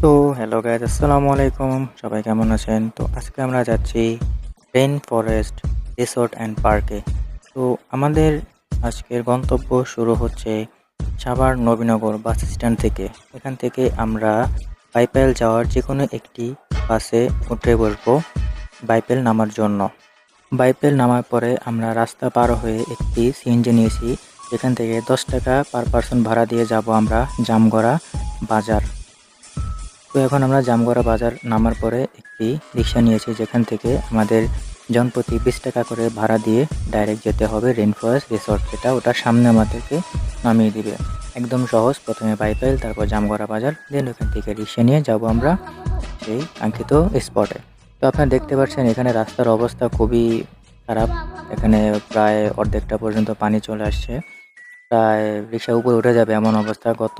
তো hello guys, আসসালামু আলাইকুম। সবাই কেমন আছেন? তো আজকে আমরা যাচ্ছি রেইন ফরেস্ট রিসোর্ট অ্যান্ড পার্কে। তো আমাদের আজকের গন্তব্য শুরু হচ্ছে সাভার নবীনগর বাস স্ট্যান্ড থেকে। এখান থেকে আমরা বাইপাইল যাওয়ার যে কোনো একটি বাসে উঠে বসবো বাইপাইল নামার জন্য। বাইপাইল নামার পরে আমরা রাস্তা পার হয়ে একটি সিএনজি নিয়েছি, যেখান থেকে 10 টাকা পার পার্সন ভাড়া দিয়ে যাব আমরা জামগড়া বাজার। তো এখন আমরা জামগড়া বাজার নামার পরে একটি রিক্সা নিয়েছি, যেখান থেকে আমাদের জনপ্রতি 20 টাকা করে ভাড়া দিয়ে ডাইরেক্ট যেতে হবে রেইন ফরেস্ট রিসর্ট, যেটা ওটার সামনে আমাদেরকে নামিয়ে দিবে। একদম সহজ, প্রথমে বাইপাইল, তারপর জামগড়া বাজার, দেন ওখান থেকে রিক্সা নিয়ে যাব আমরা সেই কাঙ্ক্ষিত স্পটে। তো আপনারা দেখতে পাচ্ছেন এখানে রাস্তার অবস্থা খুবই খারাপ। এখানে প্রায় অর্ধেকটা পর্যন্ত পানি চলে আসছে, প্রায় রিক্সার উপরে উঠে যাবে এমন অবস্থা। গত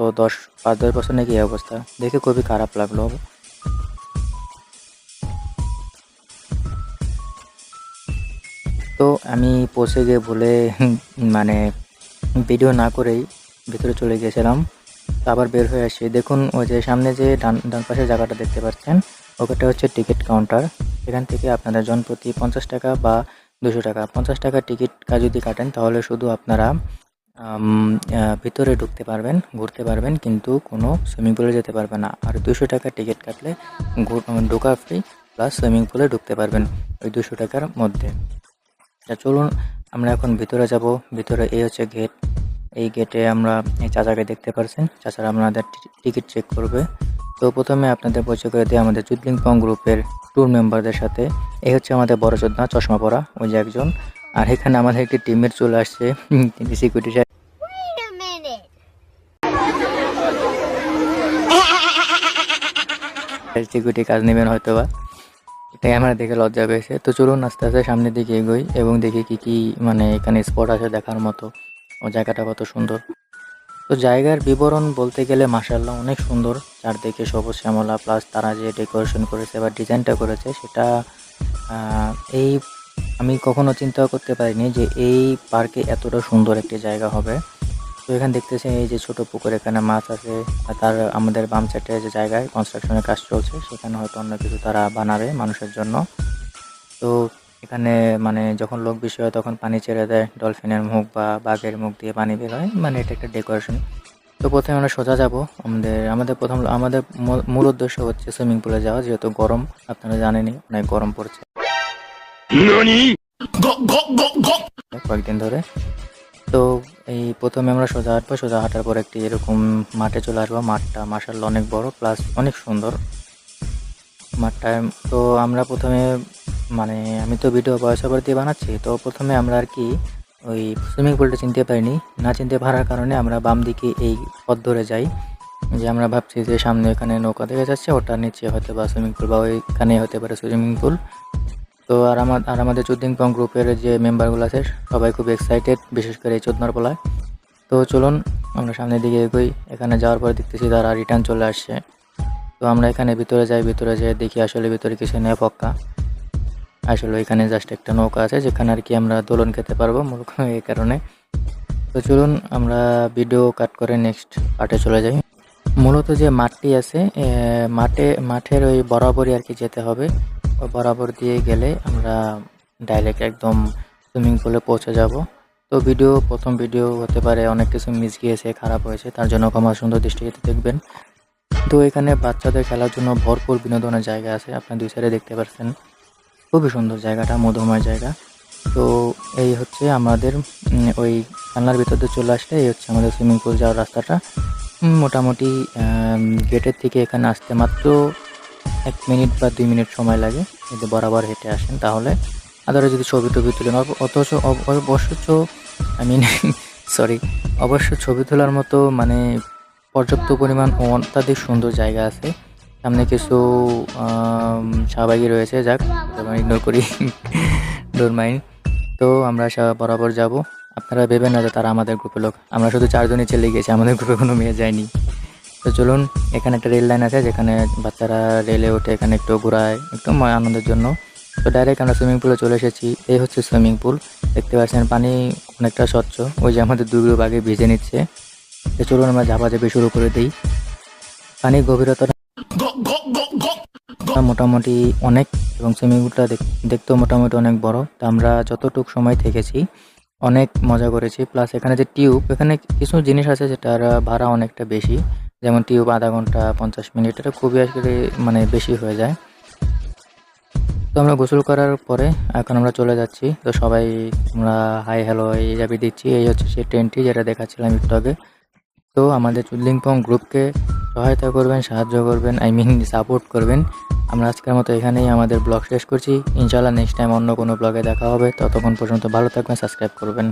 5-10 বছর নাকি এই অবস্থা, দেখে খুবই খারাপ লাগলো। তো আমি পৌঁছে গিয়ে ভুলে মানে ভিডিও না করেই ভিতরে চলে গিয়েছিলাম। তো আবার বের হয়ে আসি, দেখুন ওই যে সামনে যে ডান ডান পাশের জায়গাটা দেখতে পাচ্ছেন, ওটা হচ্ছে টিকিট কাউন্টার। এখান থেকে আপনাদের জনপ্রতি 50 টাকা বা 200 টাকা, 50 টাকা টিকিট যদি কাটেন তাহলে শুধু আপনারা ভিতরে ঢুকতে পারবেন, ঘুরতে পারবেন, কিন্তু কোনো সুইমিং পুলে যেতে পারবেন না। আর 200 টাকা টিকিট কাটলে ঢোকা ফ্রি, প্লাস সুইমিং পুলে ঢুকতে পারবেন ওই 200 টাকার মধ্যে। চলুন আমরা এখন ভিতরে যাব। ভিতরে এই হচ্ছে গেট। এই গেটে আমরা এই চাচাকে দেখতে পাচ্ছেন, চাচারা আমাদের টিকিট চেক করবে। তো প্রথমে আপনাদের পরিচয় করে দিই আমাদের চুদলিংপং গ্রুপের ট্যুর মেম্বারদের সাথে। এই হচ্ছে আমাদের বড় চোদনা, চশমা পরা ওই যে একজন। আর এখানে আমাদের একটি টিমমেট চলে আসছে, তিনি security Wait a minute. Security কাজ নেবেন হয়তো বা, এটাই আমার দেখে লজ্জা পেয়েছে। তো চলুন আস্তে আস্তে সামনের দিকে এগোই এবং দেখি কি কি মানে এখানে স্পট আছে দেখার মতো, ও জায়গাটা কত সুন্দর। তো জায়গার বিবরণ বলতে গেলে মাশাআল্লাহ অনেক সুন্দর, চারদিকে সবুজ শ্যামলা, প্লাস তারা যে ডেকোরেশন করেছে বা ডিজাইনটা করেছে সেটা এই আমি কখনো চিন্তাও করতে পারিনি যে এই পার্কে এতটা সুন্দর একটি জায়গা হবে। তো এখানে দেখতেছেন এই যে ছোট পুকুর, এখানে মাছ আছে। আর তার আমাদের বাম সাইডে যে জায়গায় কনস্ট্রাকশনের কাজ চলছে, সেখানে হয়তো অন্য কিছু তারা বানাবে মানুষের জন্য। তো এখানে মানে যখন লোক বেশি হয় তখন পানি ছেড়ে দেয়, ডলফিনের মুখ বা বাঘের মুখ দিয়ে পানি বের হয়, মানে এটা একটা ডেকোরেশন। তো প্রথমে আমরা সোজা যাব, আমাদের মূল উদ্দেশ্য হচ্ছে সুইমিং পুলে যাওয়া, যেহেতু গরম, আপনারা জানেনই অনেক গরম পড়ছে কয়েকদিন ধরে। তো এই প্রথমে আমরা সোজা হাঁটবো, সোজা হাঁটার পর একটি এরকম মাঠে চলে আসবো। মাঠটা মাশাআল্লাহ অনেক বড়, প্লাস অনেক সুন্দর মাঠটায়। তো আমরা প্রথমে মানে আমি তো ভিডিও ভয়েস ওভার দিয়ে বানাচ্ছি, তো প্রথমে আমরা আর কি ওই সুইমিং পুলটা চিনতে পারিনি। না চিনতে পারার কারণে আমরা বাম দিকে এই পথ ধরে যাই, যে আমরা ভাবছি যে সামনে এখানে নৌকা দেখা যাচ্ছে, ওটার নিচে হয়তো বা সুইমিং পুল বা ওইখানে হতে পারে সুইমিং পুল। তো আমাদের চুদলিংপং গ্রুপের যে মেম্বারগুলো আছে সবাই খুব এক্সাইটেড, বিশেষ করে এই চোদনার পোলায়। তো চলুন আমরা সামনের দিকে এগোই। এখানে যাওয়ার পরে দেখতেছি তারা রিটার্ন চলে আসছে। তো আমরা এখানে ভিতরে যাই, ভিতরে যেয়ে দেখি আসলে ভিতরে কিছু নেই পক্কা। আসলে এখানে জাস্ট একটা নৌকা আছে, যেখানে আর কি আমরা দোলন খেতে পারবো মূলত এই কারণে। তো চলুন আমরা ভিডিও কাট করে নেক্সট পার্টে চলে যাই। মূলত যে মাঠটি আছে, মাঠের ওই বরাবরই আর কি যেতে হবে। ওই বরাবর দিয়ে গেলে আমরা ডাইরেক্ট একদম সুইমিং পুলে পৌঁছে যাব। তো প্রথম ভিডিও হতে পারে অনেক কিছু মিস গিয়েছে, খারাপ হয়েছে, তার জন্য ক্ষমা সুন্দর দৃষ্টিতে দেখবেন। তো এখানে বাচ্চাদের খেলার জন্য ভরপুর বিনোদনের জায়গা আছে, আপনার দুই সাইডে দেখতে পাচ্ছেন। খুবই সুন্দর জায়গাটা, মধুময় জায়গা। তো এই হচ্ছে আমাদের ওই জানলার ভিতর দিয়ে চলে আসলে এই হচ্ছে আমাদের সুইমিং পুল যাওয়ার রাস্তাটা। মোটামুটি গেটের থেকে এখানে আসতে মাত্র 1 মিনিট বা 2 মিনিট সময় লাগে, যদি বরাবর হেঁটে আসেন তাহলে। আদারে যদি ছবি টবি তুলেন, অথচ অবশ্য আই মিন সরি, অবশ্য ছবি তোলার মতো মানে পর্যাপ্ত পরিমাণ ও অত্যাধিক সুন্দর জায়গা আছে। সামনে কিছু শাহবাগী রয়েছে, যাক ইগনোর করি ডোন্ট মাইন্ড। তো আমরা বরাবর যাব। আপনারা ভেবেন না যে তারা আমাদের গ্রুপের লোক, আমরা শুধু 4 জনই চলে গেছি, আমাদের গ্রুপে কোনো মেয়ে যায়নি। তো চলুন, এখানে একটা রেল লাইন আছে, যেখানে বাচ্চারা রেলে ওঠে, এখানে একটু ঘোরায়, একটু আনন্দের জন্য। তো ডাইরেক্ট আমরা সুইমিং পুলে চলে এসেছি। এই হচ্ছে সুইমিং পুল, দেখতে পাচ্ছেন পানি অনেকটা স্বচ্ছ। ওই যে আমাদের দুই গ্রুপ আগে ভিজে নিচ্ছে। তো চলুন আমরা ঝাপাঝাপি শুরু করে দিই। পানির গভীরতা মোটামুটি অনেক, এবং সুইমিং পুলটা দেখতেও মোটামুটি অনেক বড়। তো আমরা যতটুকু সময় থেকেছি অনেক মজা করেছি। প্লাস এখানে যে টিউব, এখানে কিছু জিনিস আছে যেটার ভাড়া অনেকটা বেশি, যেমন টিউব আধা ঘন্টা 50 মিনিট, এটা খুবই আসলে মানে বেশি হয়ে যায়। তো আমরা গোসল করার পরে এখন আমরা চলে যাচ্ছি। তো সবাই আমরা হাই হ্যালো এই যাবি দিচ্ছি। এই হচ্ছে সেই ট্রেনটি যেটা দেখাচ্ছিলাম একটু আগে। তো আমাদের চুদলিংপং গ্রুপকে সহায়তা করবেন, সাহায্য করবেন, সাপোর্ট করবেন। আমরা আজকের মতো এখানেই আমাদের ব্লগ শেষ করছি। ইনশাআল্লাহ নেক্সট টাইম অন্য কোনো ব্লগে দেখা হবে। ততক্ষণ পর্যন্ত ভালো থাকবেন, সাবস্ক্রাইব করবেন।